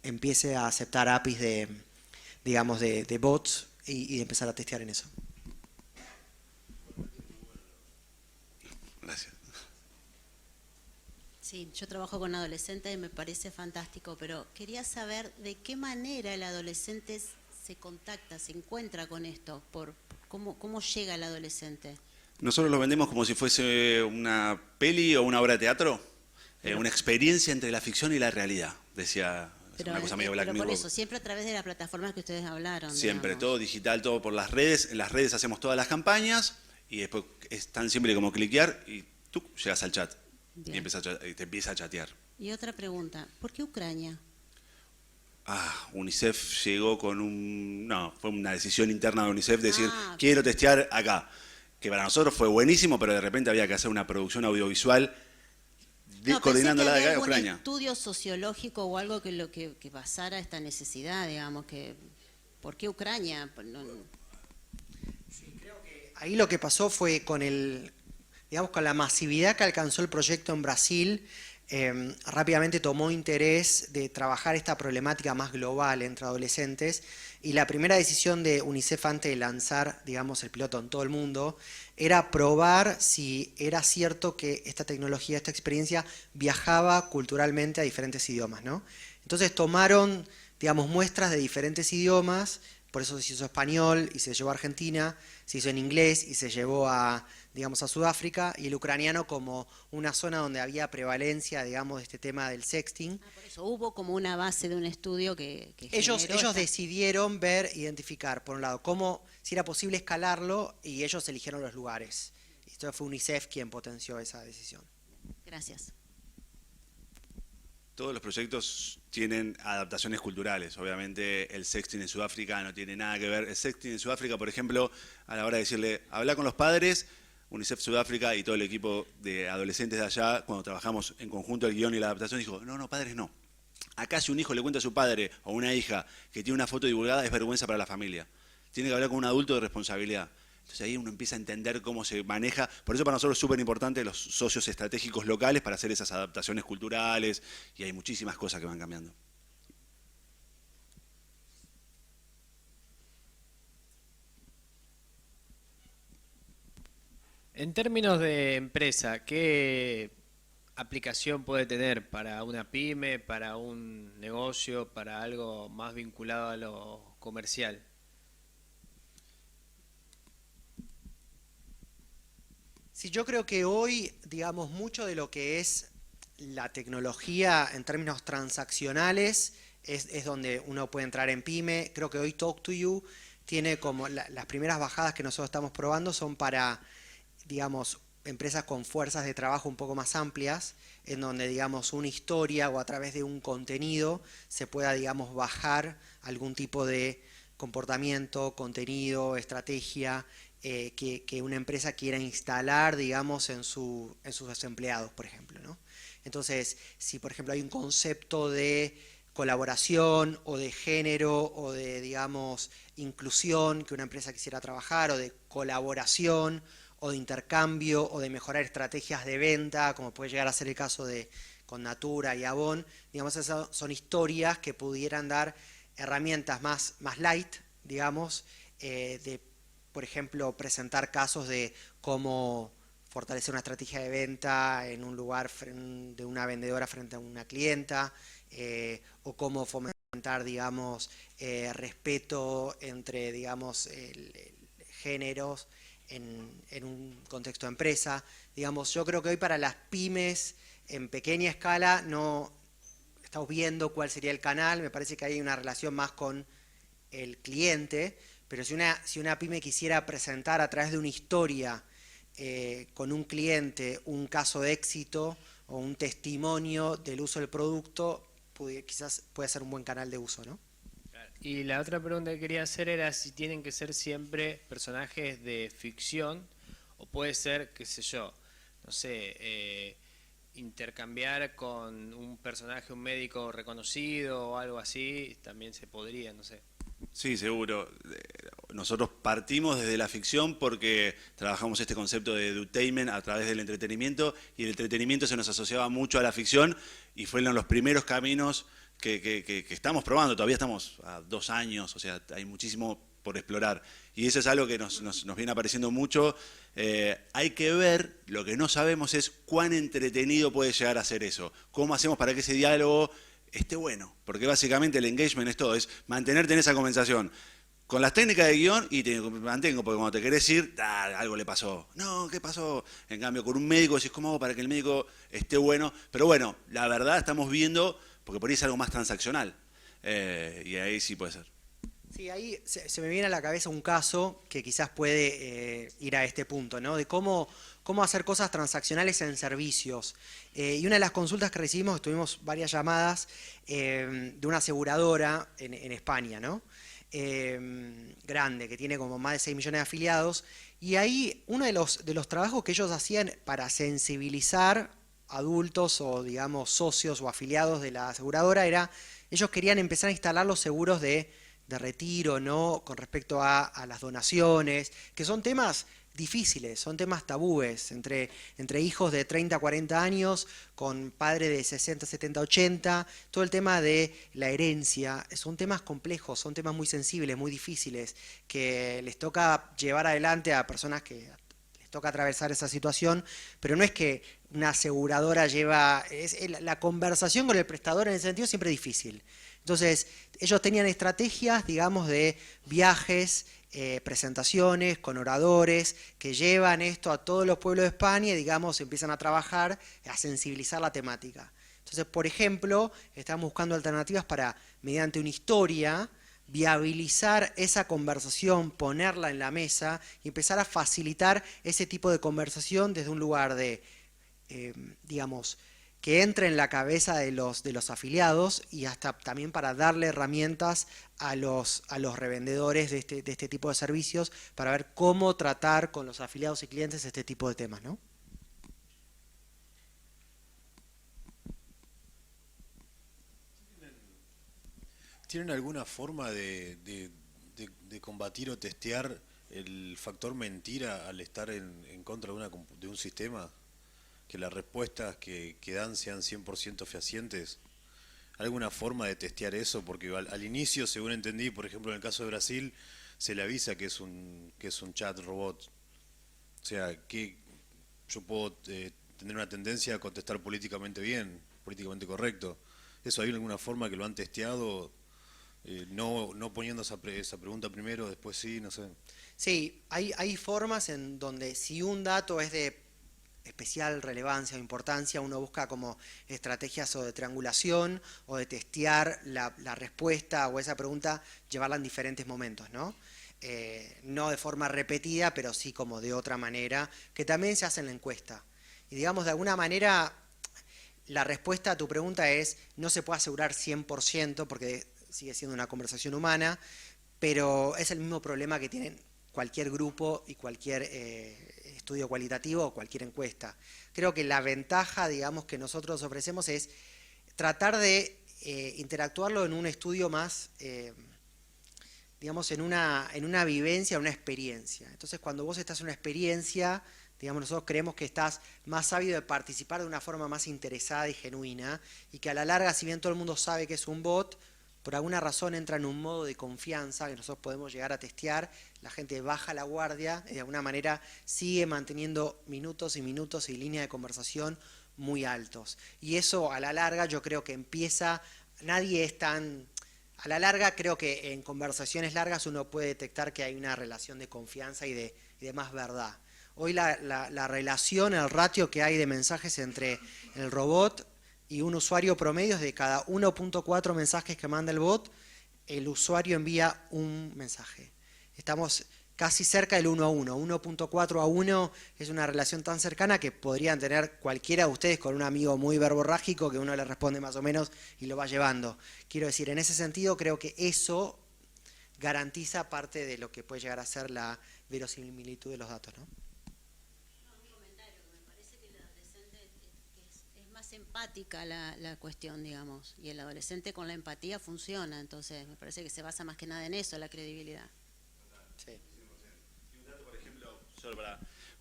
empiece a aceptar APIs de bots y empezar a testear en eso. Gracias. Sí, yo trabajo con adolescentes y me parece fantástico, pero quería saber de qué manera el adolescente se contacta, se encuentra con esto, cómo llega el adolescente. Nosotros lo vendemos como si fuese una peli o una obra de teatro, una experiencia entre la ficción y la realidad, decía. Pero, Una cosa medio Black pero por Mirror. eso, siempre a través de las plataformas que ustedes hablaron. Siempre, digamos. todo digital, todo por las redes. En las redes hacemos todas las campañas y después es tan simple como cliquear y tú llegas al chat Bien. y te empieza a chatear. Y otra pregunta, ¿por qué Ucrania? UNICEF llegó con no, fue una decisión interna de UNICEF de decir, Ah, quiero testear acá. Que para nosotros fue buenísimo, pero de repente había que hacer una producción audiovisual No, coordinándola pensé que de había acá de algún Ucrania. estudio sociológico o algo que basara esta necesidad, digamos, ¿por qué Ucrania? Ahí lo que pasó fue con con la masividad que alcanzó el proyecto en Brasil, rápidamente tomó interés de trabajar esta problemática más global entre adolescentes y la primera decisión de UNICEF antes de lanzar, digamos, el piloto en todo el mundo era probar si era cierto que esta tecnología, esta experiencia viajaba culturalmente a diferentes idiomas, ¿no? Entonces tomaron, digamos, muestras de diferentes idiomas, por eso se hizo español y se llevó a Argentina, se hizo en inglés y se llevó a Sudáfrica, y el ucraniano como una zona donde había prevalencia, digamos, de este tema del sexting. Por eso hubo como una base de un estudio que Ellos generó esta- decidieron identificar, por un lado, si era posible escalarlo, y ellos eligieron los lugares. Esto fue UNICEF quien potenció esa decisión. Gracias. Todos los proyectos tienen adaptaciones culturales. Obviamente el sexting en Sudáfrica no tiene nada que ver. El sexting en Sudáfrica, por ejemplo, a la hora de decirle, habla con los padres, UNICEF Sudáfrica y todo el equipo de adolescentes de allá, cuando trabajamos en conjunto el guión y la adaptación, dijo, no, padres no. Acá si un hijo le cuenta a su padre o una hija que tiene una foto divulgada, es vergüenza para la familia. Tiene que hablar con un adulto de responsabilidad. Entonces ahí uno empieza a entender cómo se maneja. Por eso para nosotros es súper importante los socios estratégicos locales para hacer esas adaptaciones culturales y hay muchísimas cosas que van cambiando. En términos de empresa, ¿qué aplicación puede tener para una pyme, para un negocio, para algo más vinculado a lo comercial? Sí, yo creo que hoy, digamos, mucho de lo que es la tecnología en términos transaccionales es donde uno puede entrar en pyme. Creo que hoy Talk to You tiene como las primeras bajadas que nosotros estamos probando son para, digamos, empresas con fuerzas de trabajo un poco más amplias, en donde, digamos, una historia o a través de un contenido se pueda, digamos, bajar algún tipo de comportamiento, contenido, estrategia que una empresa quiera instalar, digamos, en sus empleados, por ejemplo, ¿no? Entonces, si por ejemplo hay un concepto de colaboración o de género o de, digamos, inclusión que una empresa quisiera trabajar, o de colaboración o de intercambio o de mejorar estrategias de venta, como puede llegar a ser el caso con Natura y Avon, digamos, esas son historias que pudieran dar herramientas más light, digamos, por ejemplo, presentar casos de cómo fortalecer una estrategia de venta en un lugar de una vendedora frente a una clienta, o cómo fomentar, digamos, respeto entre, digamos, géneros en un contexto de empresa. Digamos, yo creo que hoy para las pymes en pequeña escala no estamos viendo cuál sería el canal. Me parece que hay una relación más con el cliente, pero si una pyme quisiera presentar a través de una historia con un cliente un caso de éxito o un testimonio del uso del producto, quizás puede ser un buen canal de uso, ¿no? Y la otra pregunta que quería hacer era si tienen que ser siempre personajes de ficción o puede ser, qué sé yo, no sé, intercambiar con un personaje, un médico reconocido o algo así, también se podría, no sé. Sí, seguro. Nosotros partimos desde la ficción porque trabajamos este concepto de edutainment a través del entretenimiento y el entretenimiento se nos asociaba mucho a la ficción y fueron los primeros caminos que estamos probando. Todavía estamos a 2 años, o sea, hay muchísimo por explorar. Y eso es algo que nos viene apareciendo mucho. Hay que ver, lo que no sabemos es cuán entretenido puede llegar a ser eso. ¿Cómo hacemos para que ese diálogo esté bueno? Porque básicamente el engagement es todo, es mantenerte en esa conversación. Con las técnicas de guión, y te mantengo, porque cuando te querés ir, algo le pasó. No, ¿qué pasó? En cambio, con un médico decís, ¿cómo hago para que el médico esté bueno? Pero bueno, la verdad estamos viendo, porque por ahí es algo más transaccional. Y ahí sí puede ser. Sí, ahí se me viene a la cabeza un caso que quizás puede ir a este punto, ¿no? De cómo hacer cosas transaccionales en servicios. Y una de las consultas que recibimos, tuvimos varias llamadas de una aseguradora en España, ¿no? Grande, que tiene como más de 6 millones de afiliados. Y ahí uno de los trabajos que ellos hacían para sensibilizar adultos o, digamos, socios o afiliados de la aseguradora era, ellos querían empezar a instalar los seguros de retiro, ¿no? Con respecto a las donaciones, que son temas difíciles, son temas tabúes, entre hijos de 30, 40 años, con padres de 60, 70, 80, todo el tema de la herencia, son temas complejos, son temas muy sensibles, muy difíciles, que les toca llevar adelante a personas que les toca atravesar esa situación, pero no es que una aseguradora la conversación con el prestador en ese sentido es siempre difícil. Entonces, ellos tenían estrategias, digamos, de viajes, presentaciones con oradores que llevan esto a todos los pueblos de España y, digamos, empiezan a trabajar, a sensibilizar la temática. Entonces, por ejemplo, estamos buscando alternativas para, mediante una historia, viabilizar esa conversación, ponerla en la mesa y empezar a facilitar ese tipo de conversación desde un lugar de, digamos, que entre en la cabeza de los afiliados y hasta también para darle herramientas a los revendedores de este tipo de servicios para ver cómo tratar con los afiliados y clientes este tipo de temas, ¿no? ¿Tienen alguna forma de combatir o testear el factor mentira al estar en contra de un sistema? Que las respuestas que dan sean 100% fehacientes. ¿Alguna forma de testear eso? Porque al inicio, según entendí, por ejemplo en el caso de Brasil, se le avisa que es un chat robot. O sea, que yo puedo tener una tendencia a contestar políticamente bien, políticamente correcto. ¿Eso hay alguna forma que lo han testeado? No poniendo esa pregunta primero, después sí, no sé. Sí, hay formas en donde si un dato es de especial relevancia o importancia, uno busca como estrategias o de triangulación o de testear la respuesta o esa pregunta, llevarla en diferentes momentos, ¿no? No de forma repetida, pero sí como de otra manera, que también se hace en la encuesta. Y digamos, de alguna manera, la respuesta a tu pregunta es, no se puede asegurar 100% porque sigue siendo una conversación humana, pero es el mismo problema que tienen cualquier grupo y cualquier estudio cualitativo o cualquier encuesta. Creo que la ventaja, digamos, que nosotros ofrecemos es tratar de interactuarlo en un estudio más, digamos, en una vivencia, una experiencia. Entonces, cuando vos estás en una experiencia, digamos, nosotros creemos que estás más ávido de participar de una forma más interesada y genuina, y que a la larga, si bien todo el mundo sabe que es un bot, por alguna razón entra en un modo de confianza que nosotros podemos llegar a testear, la gente baja la guardia y de alguna manera sigue manteniendo minutos y minutos y líneas de conversación muy altos. Y eso a la larga yo creo que empieza, nadie es tan... A la larga creo que en conversaciones largas uno puede detectar que hay una relación de confianza y de más verdad. Hoy la relación, el ratio que hay de mensajes entre el robot y un usuario promedio es de cada 1.4 mensajes que manda el bot, el usuario envía un mensaje. Estamos casi cerca del 1 a 1. 1.4 a 1 es una relación tan cercana que podrían tener cualquiera de ustedes con un amigo muy verborrágico que uno le responde más o menos y lo va llevando. Quiero decir, en ese sentido creo que eso garantiza parte de lo que puede llegar a ser la verosimilitud de los datos, ¿no? más empática la cuestión, digamos, y el adolescente con la empatía funciona, entonces me parece que se basa más que nada en eso, la credibilidad. Sí.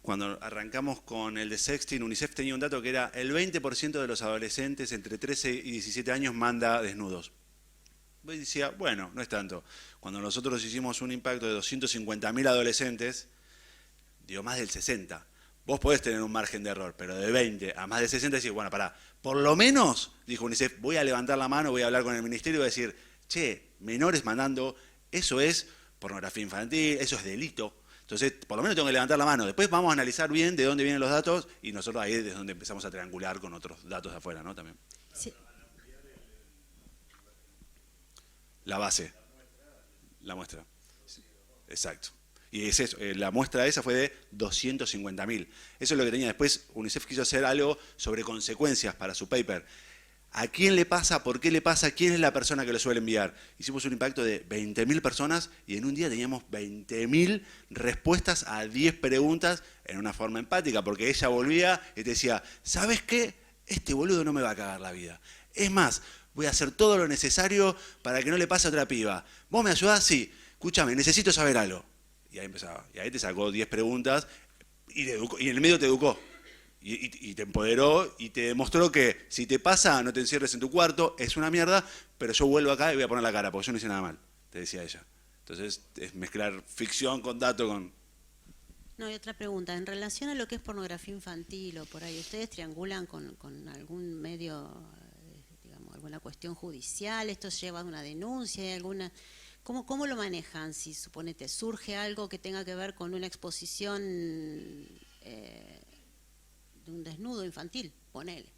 Cuando arrancamos con el de sexting, UNICEF tenía un dato que era el 20% de los adolescentes entre 13 y 17 años manda desnudos. Y decía, bueno, no es tanto. Cuando nosotros hicimos un impacto de 250.000 adolescentes, dio más del 60%. Vos podés tener un margen de error, pero de 20 a más de 60 decís, bueno, pará, por lo menos, dijo UNICEF, voy a levantar la mano, voy a hablar con el ministerio y voy a decir, che, menores mandando, eso es pornografía infantil, eso es delito. Entonces, por lo menos tengo que levantar la mano. Después vamos a analizar bien de dónde vienen los datos y nosotros ahí es donde empezamos a triangular con otros datos de afuera, ¿no? También. Sí. La base, la muestra. Exacto. Y es eso, la muestra esa fue de 250.000. Eso es lo que tenía. Después UNICEF quiso hacer algo sobre consecuencias para su paper. ¿A quién le pasa? ¿Por qué le pasa? ¿Quién es la persona que lo suele enviar? Hicimos un impacto de 20.000 personas y en un día teníamos 20.000 respuestas a 10 preguntas en una forma empática, porque ella volvía y te decía, ¿sabes qué? Este boludo no me va a cagar la vida. Es más, voy a hacer todo lo necesario para que no le pase a otra piba. ¿Vos me ayudás? Sí. Escúchame, necesito saber algo. Y ahí empezaba. Y ahí te sacó 10 preguntas y en el medio te educó. Y te empoderó y te demostró que si te pasa, no te encierres en tu cuarto, es una mierda, pero yo vuelvo acá y voy a poner la cara, porque yo no hice nada mal, te decía ella. Entonces, es mezclar ficción con dato, con... No, y otra pregunta, en relación a lo que es pornografía infantil o por ahí, ¿ustedes triangulan con algún medio, digamos, alguna cuestión judicial? ¿Esto lleva a una denuncia? ¿Hay alguna...? ¿Cómo lo manejan? Si, suponete, surge algo que tenga que ver con una exposición de un desnudo infantil, ponele.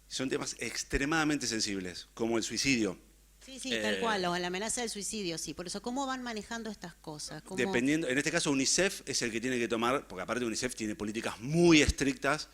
Son temas extremadamente sensibles, como el suicidio. Sí, tal cual, o la amenaza del suicidio, sí. Por eso, ¿cómo van manejando estas cosas? Dependiendo, en este caso UNICEF es el que tiene que tomar, porque aparte UNICEF tiene políticas muy estrictas.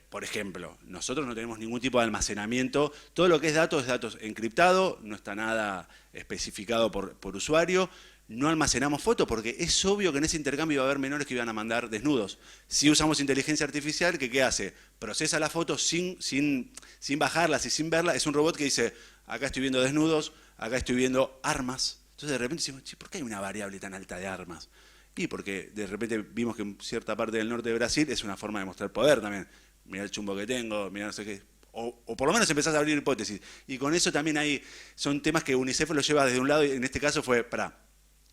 Por ejemplo, nosotros no tenemos ningún tipo de almacenamiento. Todo lo que es datos encriptado, no está nada especificado por usuario. No almacenamos fotos porque es obvio que en ese intercambio va a haber menores que iban a mandar desnudos. Si usamos inteligencia artificial, ¿qué hace? Procesa la foto sin bajarlas y sin verla. Es un robot que dice, acá estoy viendo desnudos, acá estoy viendo armas. Entonces de repente decimos, ¿por qué hay una variable tan alta de armas? Y porque de repente vimos que en cierta parte del norte de Brasil es una forma de mostrar poder también. Mirá el chumbo que tengo, mirá no sé qué. O por lo menos empezás a abrir hipótesis. Y con eso también son temas que UNICEF lo lleva desde un lado y en este caso fue,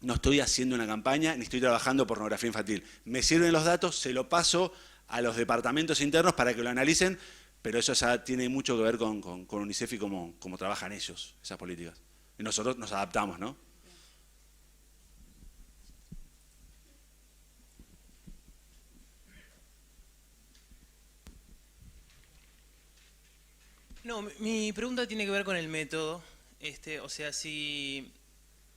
no estoy haciendo una campaña ni estoy trabajando pornografía infantil. Me sirven los datos, se lo paso a los departamentos internos para que lo analicen, pero eso ya tiene mucho que ver con UNICEF y cómo trabajan ellos, esas políticas. Y nosotros nos adaptamos, ¿no? No, mi pregunta tiene que ver con el método. O sea, si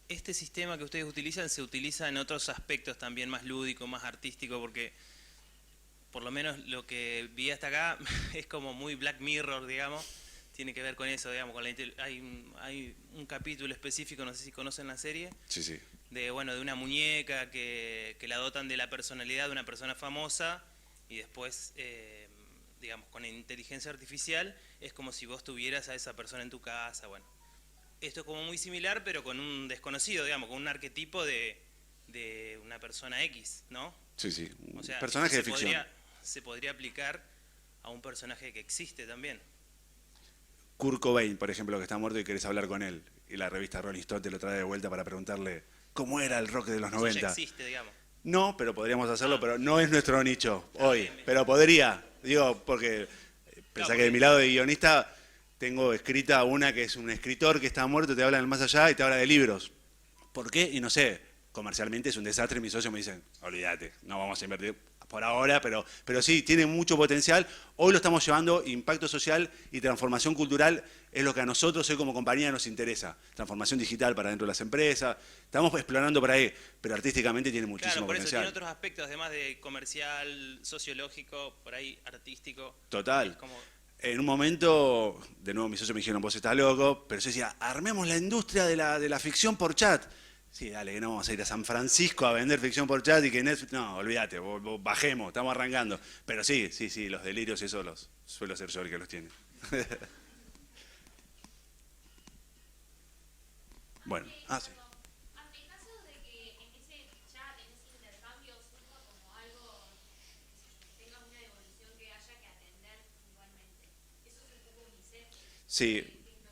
este sistema que ustedes utilizan se utiliza en otros aspectos también más lúdico, más artístico, porque por lo menos lo que vi hasta acá es como muy Black Mirror, digamos. Tiene que ver con eso, digamos. Hay un capítulo específico, no sé si conocen la serie. Sí, sí. De una muñeca que la dotan de la personalidad de una persona famosa y después... digamos, con inteligencia artificial, es como si vos tuvieras a esa persona en tu casa, bueno. Esto es como muy similar, pero con un desconocido, digamos, con un arquetipo de una persona X, ¿no? Sí, sí, O sea, personaje de ficción. Se podría aplicar a un personaje que existe también. Kurt Cobain, por ejemplo, que está muerto y querés hablar con él, y la revista Rolling Stone te lo trae de vuelta para preguntarle cómo era el rock de los 90. Eso ya existe, digamos. No, pero podríamos hacerlo, pero no es nuestro nicho hoy. Pero podría, digo, porque pensá que de mi lado de guionista tengo escrita una que es un escritor que está muerto, te habla del más allá y te habla de libros. ¿Por qué? Y no sé, comercialmente es un desastre, mis socios me dicen, olvídate, no vamos a invertir por ahora, pero sí, tiene mucho potencial. Hoy lo estamos llevando, impacto social y transformación cultural es lo que a nosotros hoy como compañía nos interesa. Transformación digital para dentro de las empresas, estamos explorando por ahí, pero artísticamente tiene muchísimo por potencial. Eso tiene otros aspectos, además de comercial, sociológico, por ahí artístico. Total. En un momento, de nuevo mis socios me dijeron, vos estás loco, pero yo decía, armemos la industria de la ficción por chat. Sí, dale, que no vamos a ir a San Francisco a vender ficción por chat y que Netflix... No, olvídate, bajemos, estamos arrancando. Pero sí, los delirios, eso los suelo ser yo el que los tiene. Bueno, sí. Ante el caso de que en ese chat, en ese intercambio, surja como algo, que tenga una devolución que haya que atender igualmente. Eso es un poco UNICEF. Sí,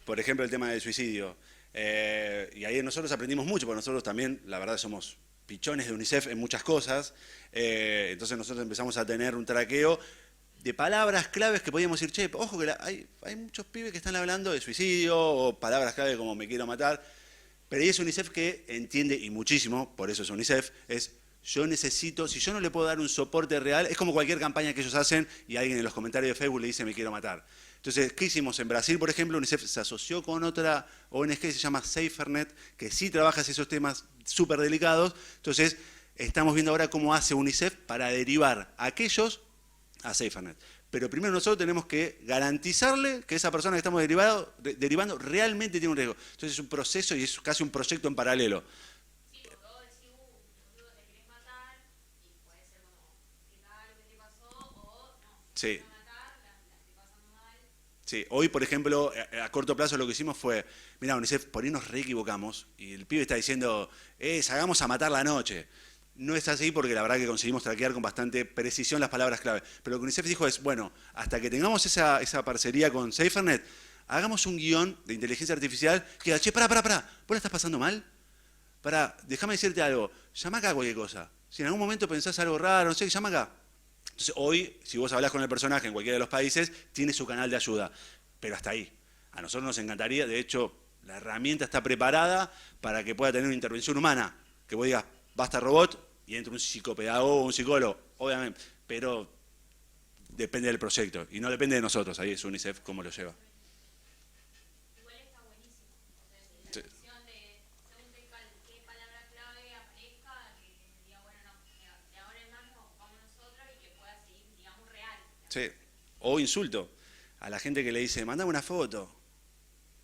por ejemplo, el tema del suicidio. Y ahí nosotros aprendimos mucho, porque nosotros también, la verdad, somos pichones de UNICEF en muchas cosas. Entonces nosotros empezamos a tener un traqueo de palabras claves que podíamos decir, che, ojo que hay muchos pibes que están hablando de suicidio o palabras clave como me quiero matar. Pero ahí es UNICEF que entiende, y muchísimo, por eso es UNICEF, es yo necesito, si yo no le puedo dar un soporte real, es como cualquier campaña que ellos hacen y alguien en los comentarios de Facebook le dice me quiero matar. Entonces, ¿qué hicimos? En Brasil, por ejemplo, UNICEF se asoció con otra ONG que se llama SaferNet, que sí trabaja esos temas súper delicados. Entonces, estamos viendo ahora cómo hace UNICEF para derivar a aquellos a SaferNet. Pero primero nosotros tenemos que garantizarle que esa persona que estamos derivando realmente tiene un riesgo. Entonces es un proceso y es casi un proyecto en paralelo. Sí, porque vos decís, boludo, te querés matar, y puede ser como, ¿qué tal lo que te pasó? O no, Sí. te vas a matar, la estoy pasando mal. Sí, hoy, por ejemplo, a corto plazo lo que hicimos fue, mira, UNICEF, por ahí nos re equivocamos y el pibe está diciendo, salgamos a matar la noche. No es así porque la verdad que conseguimos traquear con bastante precisión las palabras clave. Pero lo que UNICEF dijo es, bueno, hasta que tengamos esa parcería con SaferNet, hagamos un guión de inteligencia artificial que diga, che, pará, ¿vos la estás pasando mal? Pará, déjame decirte algo, llama acá cualquier cosa. Si en algún momento pensás algo raro, no sé, llama acá. Entonces hoy, si vos hablás con el personaje en cualquiera de los países, tiene su canal de ayuda. Pero hasta ahí. A nosotros nos encantaría, de hecho, la herramienta está preparada para que pueda tener una intervención humana. Que vos digas, basta robot, y entra un psicopedagogo o un psicólogo, obviamente, pero depende del proyecto, y no depende de nosotros, ahí es UNICEF cómo lo lleva. Igual está buenísimo. O sea, si la opción de, según qué palabra clave aparezca, que diga, bueno, no, de ahora en más nos ocupamos nosotros y que pueda seguir, digamos, real. Sí, o insulto a la gente que le dice, mandame una foto,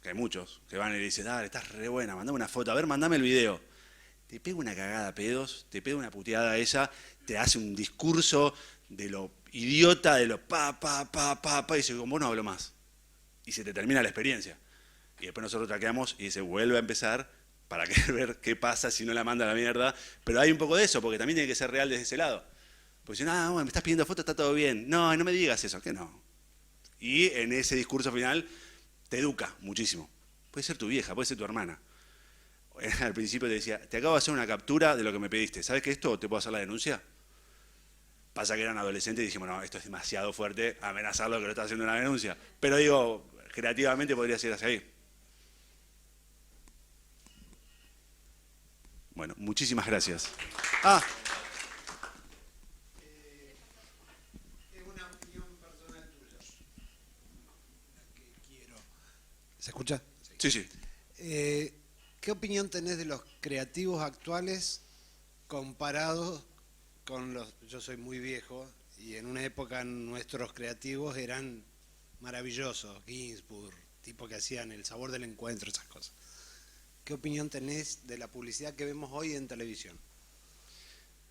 que hay muchos que van y le dicen, dale, estás re buena, mandame una foto, a ver, mandame el video. Te pega una cagada a pedos, te pega una puteada a ella, te hace un discurso de lo idiota, de lo y dice, con vos no hablo más. Y se te termina la experiencia. Y después nosotros traqueamos y se vuelve a empezar para querer ver qué pasa si no la manda a la mierda. Pero hay un poco de eso, porque también tiene que ser real desde ese lado. Porque si no, bueno, me estás pidiendo fotos, está todo bien. No, no me digas eso, que no. Y en ese discurso final te educa muchísimo. Puede ser tu vieja, puede ser tu hermana. Al principio te decía, te acabo de hacer una captura de lo que me pediste. ¿Sabes que esto te puedo hacer la denuncia? Pasa que eran adolescentes y dijimos, no, esto es demasiado fuerte, amenazarlo que lo está haciendo una denuncia. Pero digo, creativamente podría ser así. Bueno, muchísimas gracias. Es una opinión personal tuya. La que quiero. ¿Se escucha? Sí, sí. ¿Qué opinión tenés de los creativos actuales comparados con los... Yo soy muy viejo y en una época nuestros creativos eran maravillosos, Ginsburg, tipo que hacían El sabor del encuentro, esas cosas. ¿Qué opinión tenés de la publicidad que vemos hoy en televisión?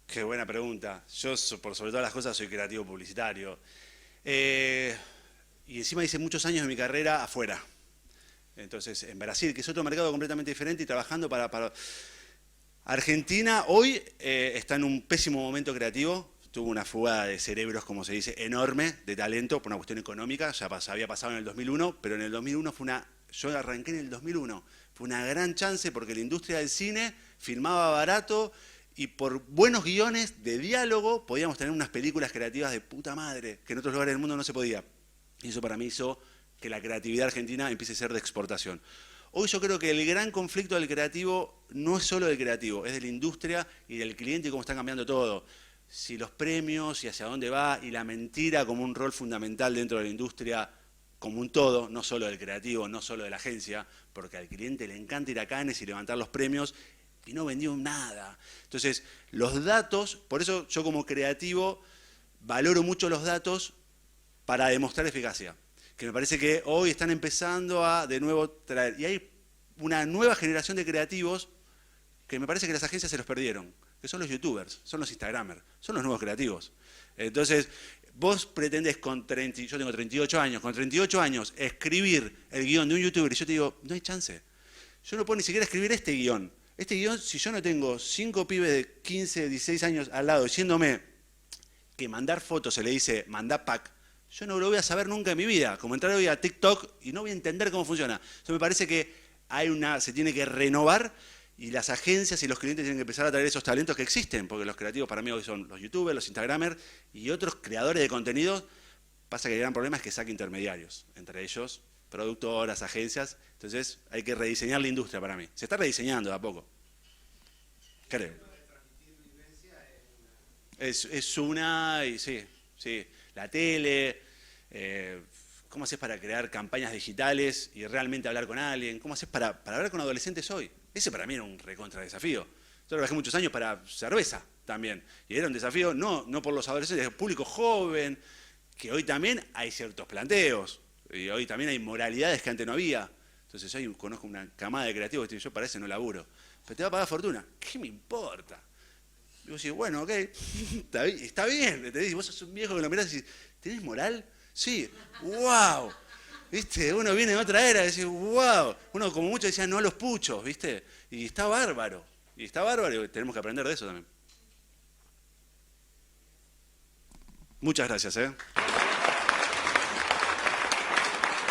Qué buena pregunta. Yo, por sobre todas las cosas, soy creativo publicitario. Y encima hice muchos años de mi carrera afuera. Entonces, en Brasil, que es otro mercado completamente diferente, y trabajando para... Argentina hoy está en un pésimo momento creativo. Tuvo una fuga de cerebros, como se dice, enorme, de talento, por una cuestión económica. Ya había pasado en el 2001, pero en el 2001 fue una... Yo arranqué en el 2001. Fue una gran chance porque la industria del cine filmaba barato y por buenos guiones de diálogo podíamos tener unas películas creativas de puta madre, que en otros lugares del mundo no se podía. Y eso para mí hizo que la creatividad argentina empiece a ser de exportación. Hoy yo creo que el gran conflicto del creativo no es solo del creativo, es de la industria y del cliente y cómo está cambiando todo. Si los premios y hacia dónde va y la mentira como un rol fundamental dentro de la industria como un todo, no solo del creativo, no solo de la agencia, porque al cliente le encanta ir a Cannes y levantar los premios y no vendió nada. Entonces, los datos, por eso yo como creativo valoro mucho los datos para demostrar eficacia. Que me parece que hoy están empezando a de nuevo traer. Y hay una nueva generación de creativos que me parece que las agencias se los perdieron, que son los youtubers, son los instagramers, son los nuevos creativos. Entonces, vos pretendés con 30, yo tengo 38 años, con 38 años escribir el guión de un youtuber y yo te digo, no hay chance. Yo no puedo ni siquiera escribir este guión. Este guión, si yo no tengo 5 pibes de 15, 16 años al lado diciéndome que mandar fotos se le dice mandar pack, yo no lo voy a saber nunca en mi vida. Como entrar hoy a TikTok y no voy a entender cómo funciona. Eso me parece que se tiene que renovar y las agencias y los clientes tienen que empezar a traer esos talentos que existen, porque los creativos para mí hoy son los youtubers, los instagramers y otros creadores de contenido. Pasa que el gran problema es que saca intermediarios, entre ellos productoras, agencias. Entonces hay que rediseñar la industria para mí. Se está rediseñando de a poco. Creo. Es una, y sí, la tele, ¿cómo haces para crear campañas digitales y realmente hablar con alguien? ¿Cómo haces para hablar con adolescentes hoy? Ese para mí era un recontra desafío. Yo trabajé muchos años para cerveza también, y era un desafío no por los adolescentes, el público joven, que hoy también hay ciertos planteos, y hoy también hay moralidades que antes no había. Entonces hoy conozco una camada de creativos que dicen, yo para eso no laburo, pero te va a pagar fortuna. ¿Qué me importa? Y vos decís, bueno, ok, está bien. Te vos sos un viejo que lo mirás y decís, ¿tenés moral? Sí, wow. ¿Viste? Uno viene de otra era y dice, wow. Uno como mucho decía, no a los puchos, ¿viste? Y está bárbaro. Y tenemos que aprender de eso también. Muchas gracias,